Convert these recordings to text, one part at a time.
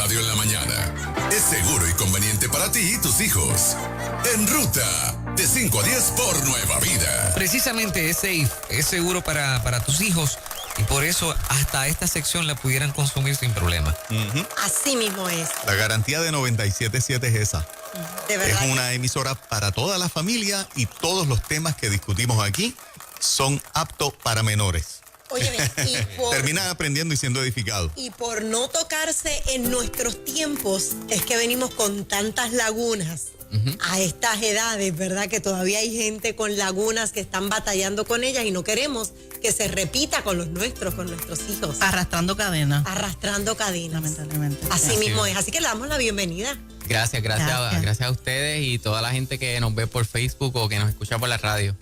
radio en la mañana. Es seguro y conveniente para ti y tus hijos. En ruta, de 5 a 10 por Nueva Vida. Precisamente es safe, es seguro para tus hijos. Y por eso hasta esta sección la pudieran consumir sin problema. Así mismo es. La garantía de 97.7 es esa. De verdad. Es una emisora para toda la familia y todos los temas que discutimos aquí son aptos para menores. Óyeme, Terminan aprendiendo y siendo edificados. Y por no tocarse en nuestros tiempos, es que venimos con tantas lagunas a estas edades, ¿verdad? Que todavía hay gente con lagunas que están batallando con ellas y no queremos que se repita con los nuestros, con nuestros hijos. Arrastrando cadenas. Arrastrando cadenas. Lamentablemente. Así mismo es. Así que le damos la bienvenida. Gracias a ustedes y toda la gente que nos ve por Facebook o que nos escucha por la radio.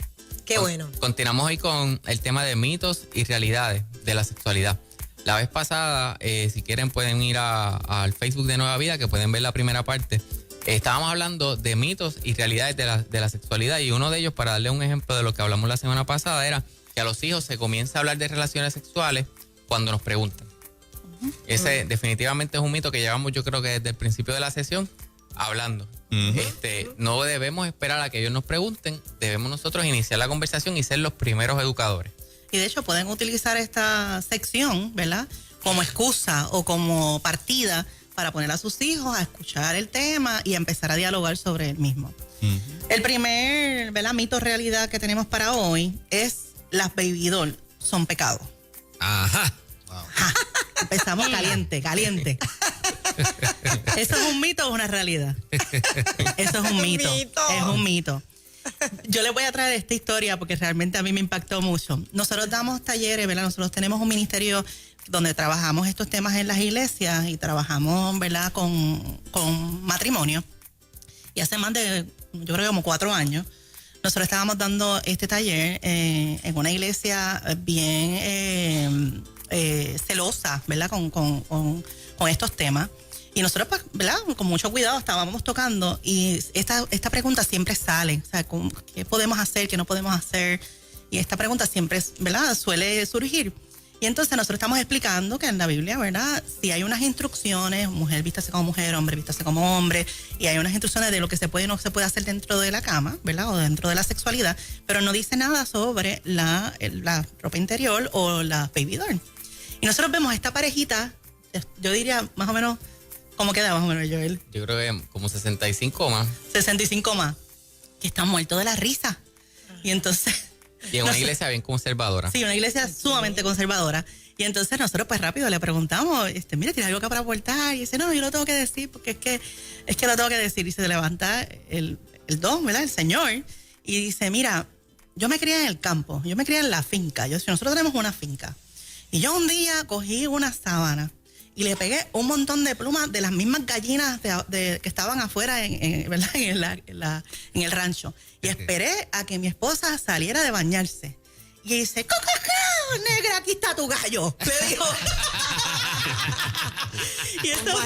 Qué bueno. Continuamos hoy con el tema de mitos y realidades de la sexualidad. La vez pasada, si quieren pueden ir al Facebook de Nueva Vida, que pueden ver la primera parte. Estábamos hablando de mitos y realidades de la sexualidad, y uno de ellos, para darle un ejemplo de lo que hablamos la semana pasada, era que a los hijos se comienza a hablar de relaciones sexuales cuando nos preguntan. Ese definitivamente es un mito que llevamos, yo creo que desde el principio de la sesión hablando. No debemos esperar a que ellos nos pregunten, debemos nosotros iniciar la conversación y ser los primeros educadores. Y de hecho pueden utilizar esta sección, ¿verdad?, como excusa o como partida para poner a sus hijos a escuchar el tema y a empezar a dialogar sobre el mismo. El primer, ¿verdad?, mito realidad que tenemos para hoy es: las baby doll son pecado. Ajá. Wow. Empezamos caliente. ¿Eso es un mito o una realidad? Eso es un mito. Es un mito. Yo les voy a traer esta historia porque realmente a mí me impactó mucho. Nosotros damos talleres, ¿verdad? Nosotros tenemos un ministerio donde trabajamos estos temas en las iglesias y trabajamos, ¿verdad?, con matrimonio. Y hace más de, yo creo, como 4 años, nosotros estábamos dando este taller en una iglesia bien celosa, ¿verdad?, con estos temas. Y nosotros, pues, ¿verdad?, con mucho cuidado estábamos tocando, y esta pregunta siempre sale, o sea, ¿qué podemos hacer, qué no podemos hacer? Y esta pregunta siempre, ¿verdad?, suele surgir. Y entonces nosotros estamos explicando que en la Biblia, ¿verdad?, si hay unas instrucciones: mujer vístase como mujer, hombre vístase como hombre, y hay unas instrucciones de lo que se puede y no se puede hacer dentro de la cama, ¿verdad?, o dentro de la sexualidad, pero no dice nada sobre la ropa interior o la baby doll. Y nosotros vemos esta parejita, yo diría más o menos, ¿cómo queda más o menos, Joel? Yo creo que como 65 más. 65 más, que están muertos de la risa. Y entonces... Y en una iglesia bien conservadora. Sí, una iglesia sumamente conservadora. Y entonces nosotros pues rápido le preguntamos, mira, ¿tienes algo acá para aportar? Y dice, no, yo lo tengo que decir porque es que lo tengo que decir. Y se levanta el don, ¿verdad?, el señor, y dice, mira, yo me crié en el campo, yo me crié en la finca. Nosotros tenemos una finca. Y yo un día cogí una sábana y le pegué un montón de plumas de las mismas gallinas que estaban afuera ¿verdad?, en el rancho. Y esperé a que mi esposa saliera de bañarse. Y dice, ¡cococó, negra, aquí está tu gallo! Le dijo. Y esto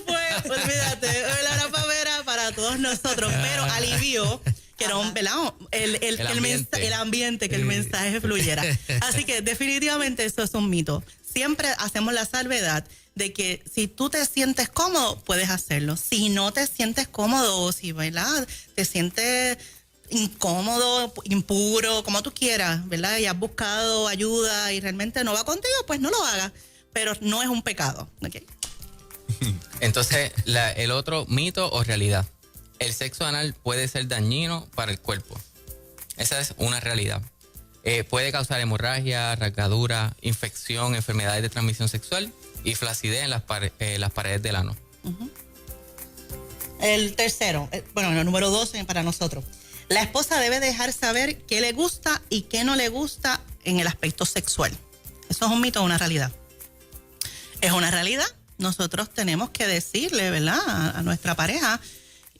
fue, olvídate, la gran pavera para todos nosotros, pero alivió que era un pelado, el ambiente, que el mensaje fluyera. Así que definitivamente eso es un mito. Siempre hacemos la salvedad de que si tú te sientes cómodo, puedes hacerlo. Si no te sientes cómodo, si, ¿verdad?, te sientes incómodo, impuro, como tú quieras, ¿verdad?, y has buscado ayuda y realmente no va contigo, pues no lo hagas. Pero no es un pecado, ¿ok? Entonces, el otro mito o realidad: el sexo anal puede ser dañino para el cuerpo. Esa es una realidad. Puede causar hemorragia, rasgadura, infección, enfermedades de transmisión sexual y flacidez en las paredes del ano. El tercero, el número 12 para nosotros. La esposa debe dejar saber qué le gusta y qué no le gusta en el aspecto sexual. ¿Eso es un mito o una realidad? Es una realidad. Nosotros tenemos que decirle, ¿verdad?, a nuestra pareja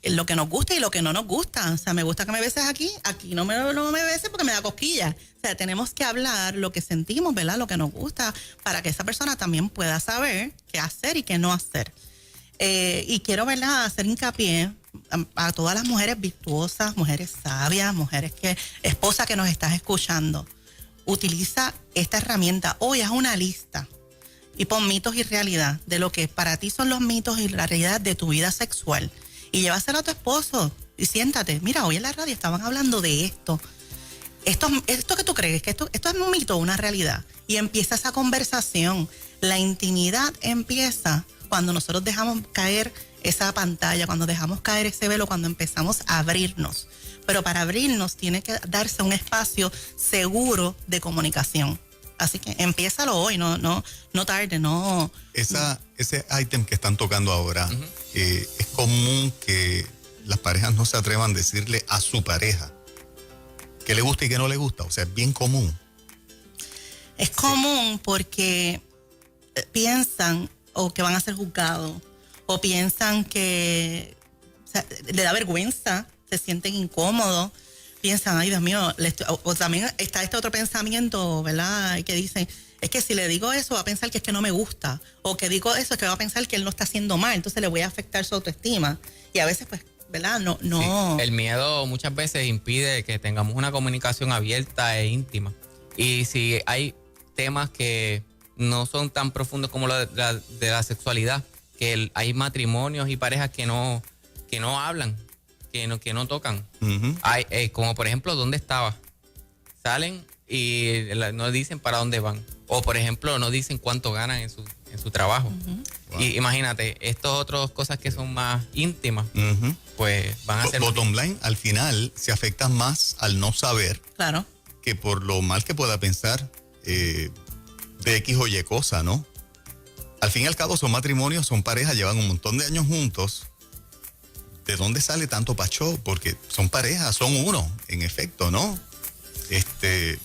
lo que nos gusta y lo que no nos gusta. O sea, me gusta que me beses aquí no me beses porque me da cosquillas. O sea, tenemos que hablar lo que sentimos, ¿verdad?, lo que nos gusta, para que esa persona también pueda saber qué hacer y qué no hacer. Y quiero, ¿verdad?, hacer hincapié a todas las mujeres virtuosas, mujeres sabias, esposas que nos estás escuchando. Utiliza esta herramienta. Hoy haz una lista y pon mitos y realidad de lo que para ti son los mitos y la realidad de tu vida sexual. Y llévaselo a tu esposo y siéntate. Mira, hoy en la radio estaban hablando de esto. Esto que tú crees, que esto es un mito o una realidad. Y empieza esa conversación. La intimidad empieza cuando nosotros dejamos caer esa pantalla, cuando dejamos caer ese velo, cuando empezamos a abrirnos. Pero para abrirnos tiene que darse un espacio seguro de comunicación. Así que empiézalo hoy, no tarde, no. Ese ítem que están tocando ahora, es común que las parejas no se atrevan a decirle a su pareja qué le gusta y qué no le gusta. O sea, es bien común. Es común porque piensan o que van a ser juzgados, o piensan que le da vergüenza, se sienten incómodos, piensan, ay Dios mío, o también está este otro pensamiento, ¿verdad? Que dicen, es que si le digo eso va a pensar que es que no me gusta, o que digo eso es que va a pensar que él no está haciendo mal, entonces le voy a afectar su autoestima. Y a veces, pues, ¿verdad? No. Sí, el miedo muchas veces impide que tengamos una comunicación abierta e íntima. Y si hay temas que no son tan profundos como de la sexualidad, que hay matrimonios y parejas que no hablan, que no tocan. Hay, como por ejemplo, ¿dónde estaba? Salen y no dicen para dónde van. O por ejemplo, no dicen cuánto ganan en su trabajo. Wow. Y imagínate, estas otras cosas que son más íntimas, pues van a ser... Bottom line, al final se afectan más al no saber, claro, que por lo mal que pueda pensar de X o Y cosa, ¿no? Al fin y al cabo son matrimonios, son parejas, llevan un montón de años juntos. ¿De dónde sale tanto pachó? Porque son parejas, son uno, en efecto, ¿no?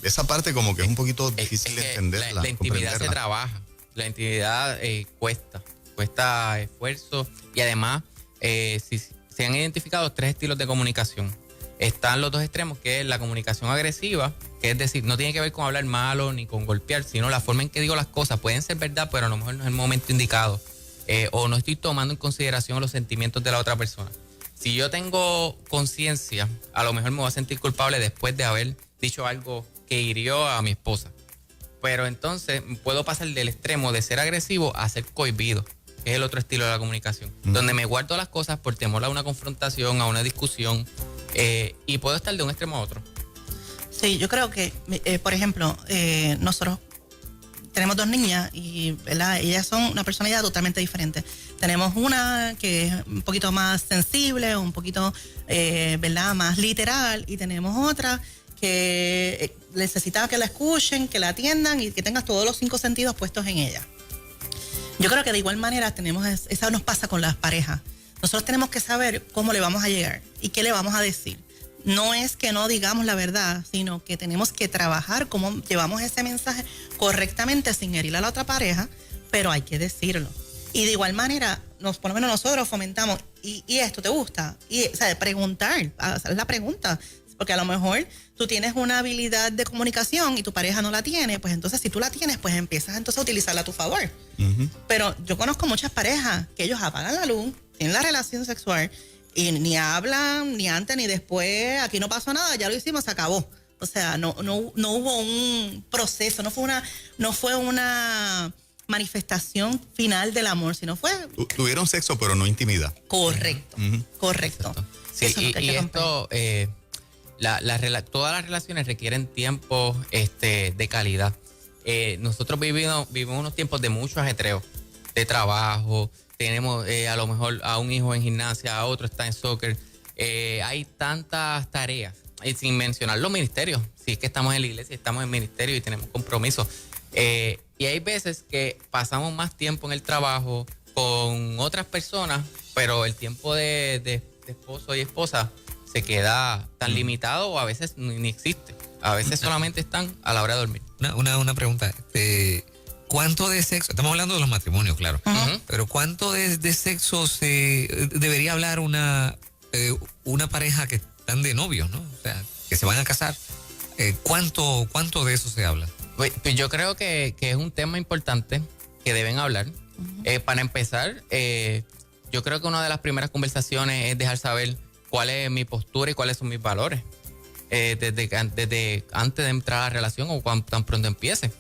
Esa parte como que es un poquito difícil de entenderla. La intimidad se trabaja, la intimidad cuesta esfuerzo, y además si se han identificado 3 estilos de comunicación. Están los 2 extremos, que es la comunicación agresiva, que es decir, no tiene que ver con hablar malo ni con golpear, sino la forma en que digo las cosas. Pueden ser verdad, pero a lo mejor no es el momento indicado, o no estoy tomando en consideración los sentimientos de la otra persona. Si yo tengo conciencia, a lo mejor me voy a sentir culpable después de haber dicho algo que hirió a mi esposa. Pero entonces puedo pasar del extremo de ser agresivo a ser cohibido, que es el otro estilo de la comunicación, donde me guardo las cosas por temor a una confrontación, a una discusión, y puedo estar de un extremo a otro. Sí, yo creo que, por ejemplo, nosotros tenemos 2 niñas y, ¿verdad?, ellas son una personalidad totalmente diferente. Tenemos una que es un poquito más sensible, un poquito, ¿verdad?, más literal, y tenemos otra que necesita que la escuchen, que la atiendan y que tengas todos los 5 sentidos puestos en ella. Yo creo que de igual manera eso nos pasa con las parejas. Nosotros tenemos que saber cómo le vamos a llegar y qué le vamos a decir. No es que no digamos la verdad, sino que tenemos que trabajar cómo llevamos ese mensaje correctamente sin herir a la otra pareja, pero hay que decirlo. Y de igual manera, por lo menos nosotros fomentamos, ¿y esto te gusta? Y, o sea, preguntar, hacer la pregunta. Porque a lo mejor tú tienes una habilidad de comunicación y tu pareja no la tiene, pues entonces si tú la tienes, pues empiezas entonces a utilizarla a tu favor. Pero yo conozco muchas parejas que ellos apagan la luz, tienen la relación sexual y ni hablan, ni antes ni después, aquí no pasó nada, ya lo hicimos, se acabó. O sea, no hubo un proceso, no fue una manifestación final del amor, sino fue... Tuvieron sexo, pero no intimidad. Correcto, correcto. Sí, eso es lo que hay que esto... todas las relaciones requieren tiempo de calidad. Nosotros vivimos unos tiempos de mucho ajetreo, de trabajo. Tenemos a lo mejor a un hijo en gimnasia, a otro está en soccer. Hay tantas tareas, sin mencionar los ministerios. Si es que estamos en la iglesia, estamos en ministerio y tenemos compromisos. Y hay veces que pasamos más tiempo en el trabajo con otras personas, pero el tiempo de esposo y esposa se queda tan limitado, o a veces ni existe. A veces solamente están a la hora de dormir. Una pregunta. ¿Cuánto de sexo? Estamos hablando de los matrimonios, claro. Pero ¿cuánto de sexo debería hablar una pareja que están de novios, ¿no? O sea, que se van a casar. ¿Cuánto de eso se habla? Pues yo creo que es un tema importante que deben hablar. Para empezar, yo creo que una de las primeras conversaciones es dejar saber cuál es mi postura y cuáles son mis valores. Desde antes de entrar a la relación o tan pronto empiece.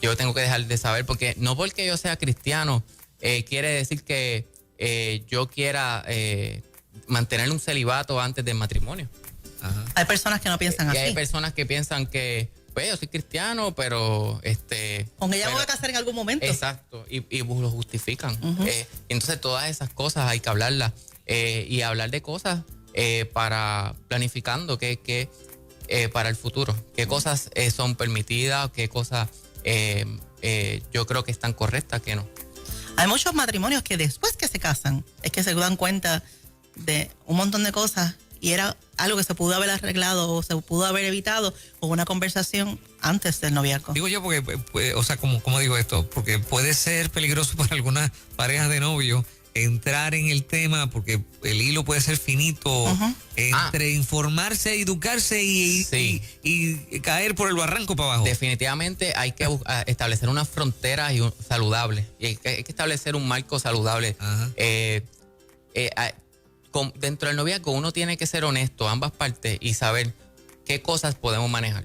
yo tengo que dejar de saber, porque no porque yo sea cristiano quiere decir que yo quiera mantener un celibato antes del matrimonio. Ajá. Hay personas que no piensan así. Hay personas que piensan que, pues yo soy cristiano, pero con ella me pero- voy a casar en algún momento. Exacto, y lo justifican. Entonces todas esas cosas hay que hablarlas y hablar de cosas para planificando que para el futuro, qué cosas son permitidas, qué cosas yo creo que están correctas, que no. Hay muchos matrimonios que después que se casan es que se dan cuenta de un montón de cosas y era algo que se pudo haber arreglado o se pudo haber evitado con una conversación antes del noviazgo. Digo yo porque, o sea, ¿cómo digo esto? Porque puede ser peligroso para algunas parejas de novio entrar en el tema porque el hilo puede ser finito entre informarse, educarse Sí. y caer por el barranco para abajo. Definitivamente hay que establecer unas fronteras saludables y hay que establecer un marco saludable. Ajá. Dentro del noviazgo uno tiene que ser honesto, ambas partes, y saber qué cosas podemos manejar.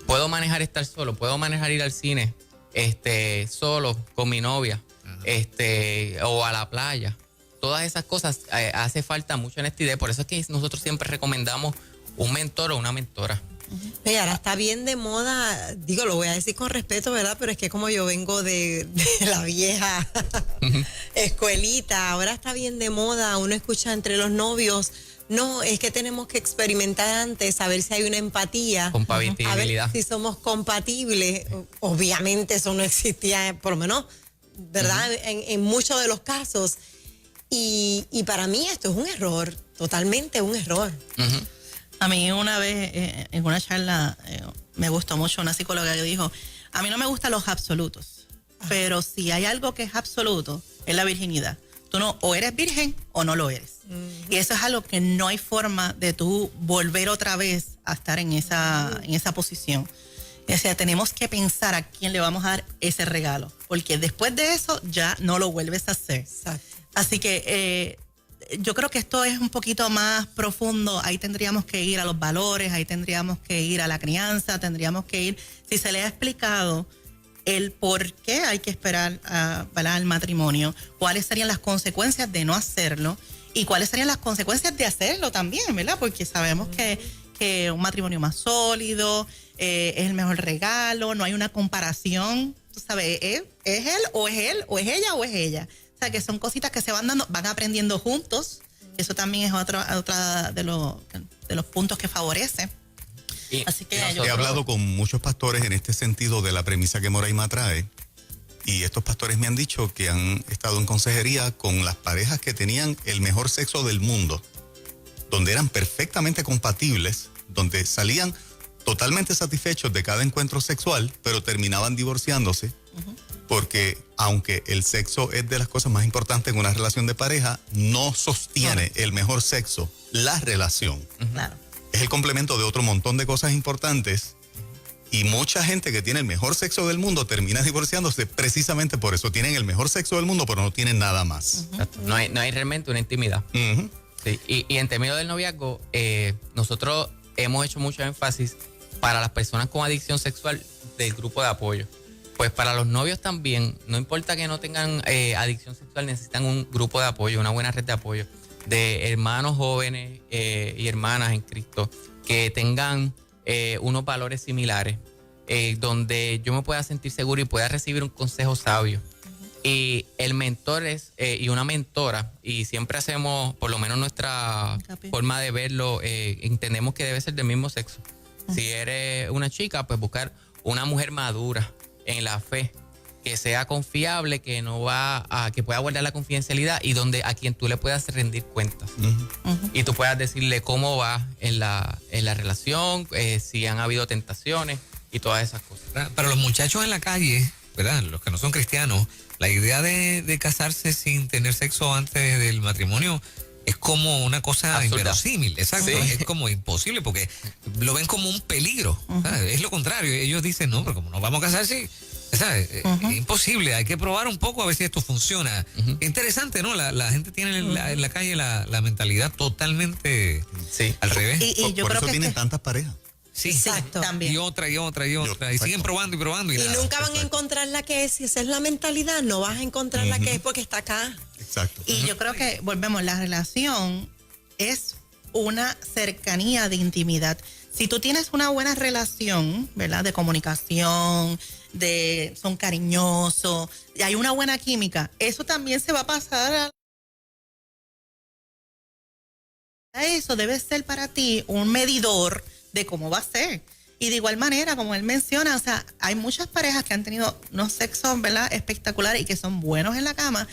Puedo manejar estar solo, puedo manejar ir al cine solo con mi novia, o a la playa. Todas esas cosas hace falta mucha honestidad. Por eso es que nosotros siempre recomendamos un mentor o una mentora. Y ahora está bien de moda, digo, lo voy a decir con respeto, ¿verdad? Pero es que como yo vengo de la vieja escuelita, ahora está bien de moda, uno escucha entre los novios, no, es que tenemos que experimentar antes, saber si hay una empatía, Compatibilidad. a ver si somos compatibles. Obviamente eso no existía, por lo menos, ¿verdad? En muchos de los casos. Y para mí esto es un error, totalmente un error. A mí una vez en una charla me gustó mucho una psicóloga que dijo, a mí no me gustan los absolutos, pero si hay algo que es absoluto, es la virginidad. Tú no, o eres virgen o no lo eres. Y eso es algo que no hay forma de tú volver otra vez a estar en esa posición. O sea, tenemos que pensar a quién le vamos a dar ese regalo, porque después de eso ya no lo vuelves a hacer. Exacto. Así que yo creo que esto es un poquito más profundo. Ahí tendríamos que ir a los valores, ahí tendríamos que ir a la crianza, tendríamos que ir, si se le ha explicado el por qué hay que esperar al matrimonio, cuáles serían las consecuencias de no hacerlo y cuáles serían las consecuencias de hacerlo también, ¿verdad? Porque sabemos que un matrimonio más sólido es el mejor regalo, no hay una comparación, tú sabes, ¿es él o es ella o es ella? O sea, que son cositas que se van dando, van aprendiendo juntos. Eso también es otra de los puntos que favorece. Así que He hablado con muchos pastores en este sentido de la premisa que Moraima trae, y estos pastores me han dicho que han estado en consejería con las parejas que tenían el mejor sexo del mundo, donde eran perfectamente compatibles, donde salían totalmente satisfechos de cada encuentro sexual, pero terminaban divorciándose, porque aunque el sexo es de las cosas más importantes en una relación de pareja, no sostiene el mejor sexo la relación. Claro. Es el complemento de otro montón de cosas importantes, y mucha gente que tiene el mejor sexo del mundo termina divorciándose precisamente por eso. Tienen el mejor sexo del mundo, pero no tienen nada más. No hay realmente una intimidad. Sí, y en términos del noviazgo, nosotros hemos hecho mucho énfasis para las personas con adicción sexual del grupo de apoyo. Pues para los novios también, no importa que no tengan adicción sexual, necesitan un grupo de apoyo, una buena red de apoyo de hermanos jóvenes y hermanas en Cristo que tengan unos valores similares, donde yo me pueda sentir seguro y pueda recibir un consejo sabio. Y el mentor y una mentora, y siempre hacemos, por lo menos nuestra forma de verlo, entendemos que debe ser del mismo sexo. Si eres una chica, pues buscar una mujer madura en la fe, que sea confiable, que que pueda guardar la confidencialidad y a quien tú le puedas rendir cuentas. Y tú puedas decirle cómo va en la relación, si han habido tentaciones y todas esas cosas. Para los muchachos en la calle, ¿verdad? Los que no son cristianos, la idea de casarse sin tener sexo antes del matrimonio es como una cosa absurda, inverosímil, exacto, sí. Es como imposible porque lo ven como un peligro, ¿sabes? Es lo contrario, ellos dicen, no, pero como nos vamos a casar, sí, ¿sabes? Es imposible, hay que probar un poco a ver si esto funciona. Interesante, ¿no? La gente tiene en la calle la mentalidad totalmente al revés. Y yo por creo eso que tienen tantas parejas. Sí, Exacto. También. Y otra. Y siguen probando y probando. Y nada. nunca van a encontrar la que es. Si esa es la mentalidad, no vas a encontrar la que es porque está acá. Exacto. Y yo creo que, volvemos, la relación es una cercanía de intimidad. Si tú tienes una buena relación, ¿verdad? De comunicación, son cariñosos, y hay una buena química, eso también se va a pasar a eso. Debe ser para ti un medidor de cómo va a ser. Y de igual manera, como él menciona, o sea, hay muchas parejas que han tenido unos sexos, ¿verdad?, espectaculares y que son buenos en la cama,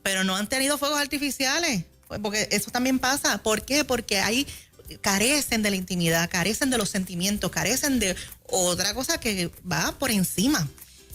pero no han tenido fuegos artificiales, porque eso también pasa. ¿Por qué? Porque carecen de la intimidad, carecen de los sentimientos, carecen de otra cosa que va por encima.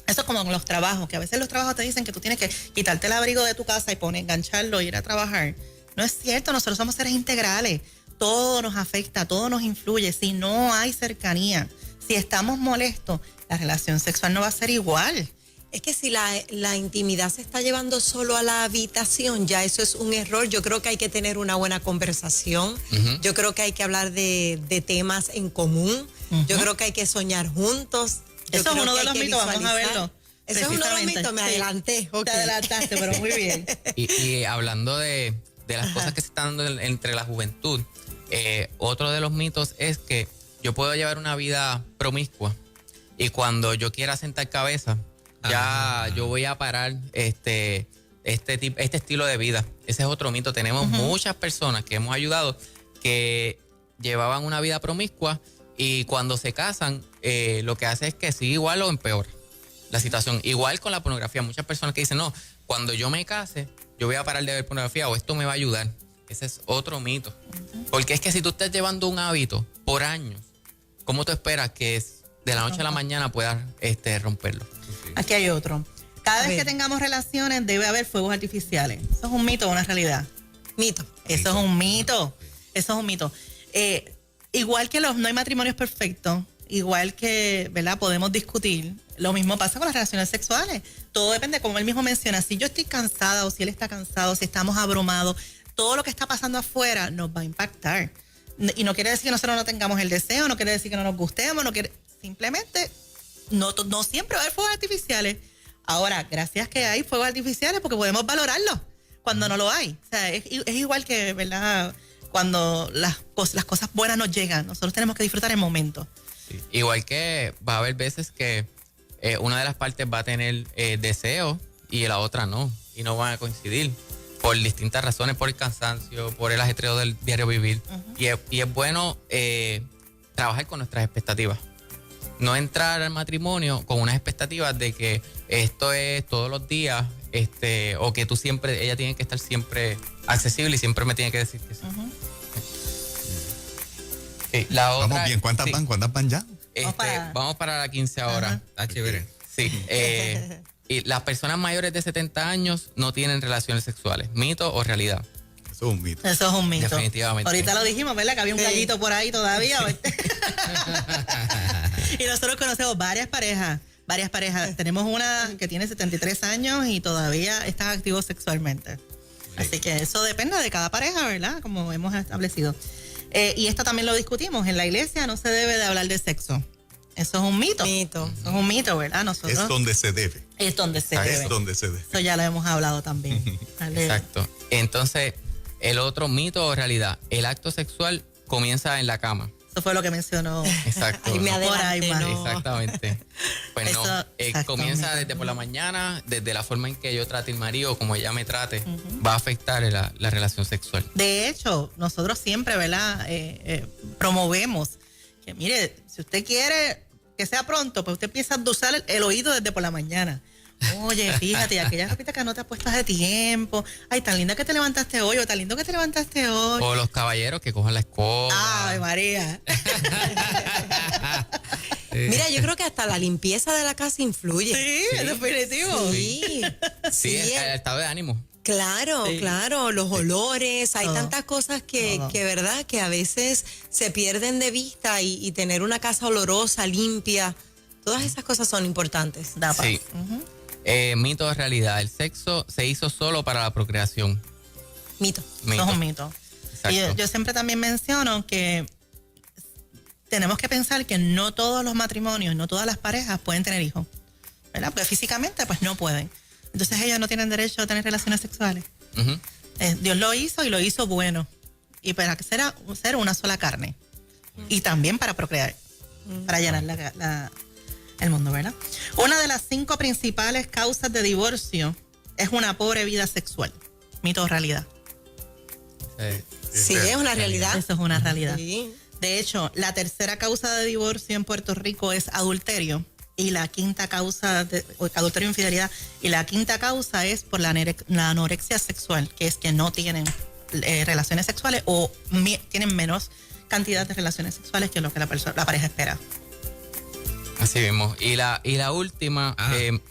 Eso es como con los trabajos, que a veces los trabajos te dicen que tú tienes que quitarte el abrigo de tu casa y engancharlo e ir a trabajar. No es cierto, nosotros somos seres integrales. Todo nos afecta, todo nos influye. Si no hay cercanía, si estamos molestos, la relación sexual no va a ser igual. Es que si la intimidad se está llevando solo a la habitación, ya eso es un error. Yo creo que hay que tener una buena conversación. Yo creo que hay que hablar de temas en común. Yo creo que hay que soñar juntos. Eso es uno de los mitos, vamos a verlo. Eso es uno de los mitos, me adelanté. Okay. Te adelantaste, pero muy bien. Y hablando de las cosas que se están dando entre la juventud, otro de los mitos es que yo puedo llevar una vida promiscua y cuando yo quiera sentar cabeza, yo voy a parar este estilo de vida. Ese es otro mito. Tenemos muchas personas que hemos ayudado que llevaban una vida promiscua y cuando se casan, lo que hace es que sigue igual o empeora la situación. Igual con la pornografía. Muchas personas que dicen, no, cuando yo me case, yo voy a parar de ver pornografía o esto me va a ayudar. Ese es otro mito. Porque es que si tú estás llevando un hábito por años, ¿cómo tú esperas que de la noche a la mañana puedas romperlo? Aquí hay otro. Cada vez que tengamos relaciones debe haber fuegos artificiales. ¿Eso es un mito o una realidad? Mito. Eso es un mito. Eso es un mito. Igual que no hay matrimonios perfectos, igual que, ¿verdad?, podemos discutir, lo mismo pasa con las relaciones sexuales. Todo depende, como él mismo menciona, si yo estoy cansada o si él está cansado, si estamos abrumados, todo lo que está pasando afuera nos va a impactar. Y no quiere decir que nosotros no tengamos el deseo, no quiere decir que no nos gustemos, simplemente no siempre va a haber fuegos artificiales. Ahora, gracias que hay fuegos artificiales porque podemos valorarlos cuando no lo hay. O sea, es igual que, ¿verdad?, cuando las cosas buenas nos llegan, nosotros tenemos que disfrutar el momento. Sí. Igual que va a haber veces que una de las partes va a tener deseo y la otra no, y no van a coincidir por distintas razones, por el cansancio, por el ajetreo del diario vivir. Y es bueno trabajar con nuestras expectativas. No entrar al matrimonio con unas expectativas de que esto es todos los días, o que ella tiene que estar siempre accesible y siempre me tiene que decir que sí. Sí, la otra, vamos bien, ¿cuántas van ya? Vamos para la 15 ahora. Está chévere. Sí. Y las personas mayores de 70 años no tienen relaciones sexuales. ¿Mito o realidad? Eso es un mito. Eso es un mito. Definitivamente. Ahorita lo dijimos, ¿verdad? Que había un gallito por ahí todavía. Y nosotros conocemos varias parejas. Tenemos una que tiene 73 años y todavía están activos sexualmente. Así que eso depende de cada pareja, ¿verdad? Como hemos establecido. Y esto también lo discutimos. En la iglesia no se debe de hablar de sexo. Eso es un mito. Eso es un mito, ¿verdad? Nosotros, es donde se debe. Es donde se debe. Es donde se debe. Eso ya lo hemos hablado también. Exacto. Entonces, el otro mito o realidad, el acto sexual comienza en la cama. Eso fue lo que mencionó. Exacto. Ay, me adelanté, no. Exactamente. Pues eso, no, comienza desde por la mañana, desde la forma en que yo trate al marido, como ella me trate, va a afectar la relación sexual. De hecho, nosotros siempre, ¿verdad? Promovemos que, mire, si usted quiere que sea pronto, pues usted empieza a usar el oído desde por la mañana. Oye, fíjate, aquella ropita que no te has puesto hace tiempo. Ay, tan linda que te levantaste hoy, o tan lindo que te levantaste hoy. O los caballeros que cojan la escoba. Ay, María. Mira, yo creo que hasta la limpieza de la casa influye. Sí, es definitivo. Sí, el estado de ánimo. Claro, los olores, hay tantas cosas que verdad, que a veces se pierden de vista y tener una casa olorosa, limpia, todas esas cosas son importantes. Sí. Mito o realidad, el sexo se hizo solo para la procreación. Mito. Eso es un mito. Y yo siempre también menciono que tenemos que pensar que no todos los matrimonios, no todas las parejas pueden tener hijos, ¿verdad? Porque físicamente pues no pueden. Entonces ellos no tienen derecho a tener relaciones sexuales. Ujú. Dios lo hizo y lo hizo bueno. Y para ser una sola carne. Y también para procrear, para llenar el mundo, ¿verdad? Una de las 5 principales causas de divorcio es una pobre vida sexual. Mito o realidad. Sí, es una realidad. Eso es una realidad. Sí. De hecho, la tercera causa de divorcio en Puerto Rico es adulterio. Y la quinta causa adulterio e infidelidad. Y la quinta causa es por la anorexia sexual, que es que no tienen relaciones sexuales o tienen menos cantidad de relaciones sexuales que lo que la pareja espera. Así mismo. Y la última,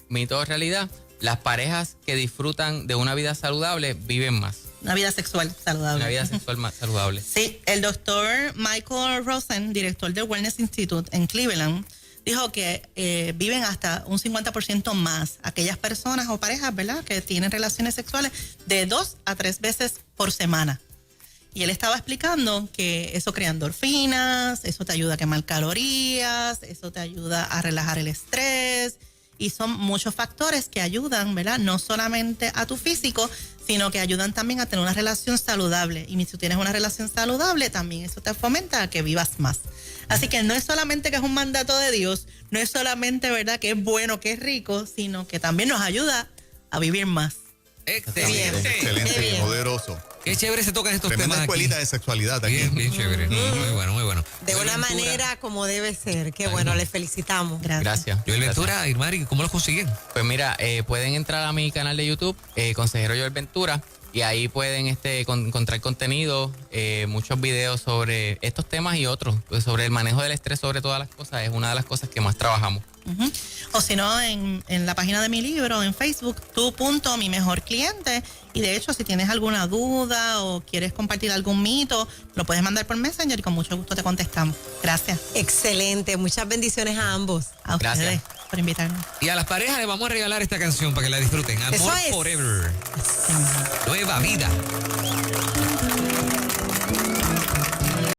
mito o realidad, las parejas que disfrutan de una vida saludable viven más. Una vida sexual saludable. Una vida sexual más saludable. Sí, el doctor Michael Rosen, director del Wellness Institute en Cleveland, dijo que viven hasta un 50% más aquellas personas o parejas, ¿verdad?, que tienen relaciones sexuales de 2 a 3 veces por semana. Y él estaba explicando que eso crea endorfinas, eso te ayuda a quemar calorías, eso te ayuda a relajar el estrés. Y son muchos factores que ayudan, ¿verdad?, no solamente a tu físico, sino que ayudan también a tener una relación saludable. Y si tú tienes una relación saludable, también eso te fomenta a que vivas más. Así que no es solamente que es un mandato de Dios, no es solamente, ¿verdad?, que es bueno, que es rico, sino que también nos ayuda a vivir más. Excelente. Excelente, poderoso. Qué chévere se tocan estos Tremenda temas escuelita aquí. de sexualidad aquí. Bien, bien chévere. Muy bueno, muy bueno. De Joel una Ventura. manera como debe ser. Qué bueno, les felicitamos. Gracias. Joel Gracias. Ventura, Irmari, ¿cómo los consiguen? Pues mira, pueden entrar a mi canal de YouTube, Consejero Joel Ventura, y ahí pueden encontrar contenido, muchos videos sobre estos temas y otros, pues sobre el manejo del estrés sobre todas las cosas, es una de las cosas que más trabajamos. Uh-huh. O si no, en la página de mi libro, en Facebook, Mi Mejor Cliente. Y de hecho, si tienes alguna duda o quieres compartir algún mito, lo puedes mandar por Messenger y con mucho gusto te contestamos. Gracias. Excelente. Muchas bendiciones a ambos. A ustedes Gracias. por invitarnos. Y a las parejas les vamos a regalar esta canción para que la disfruten. Amor Eso es. Forever. Nueva vida.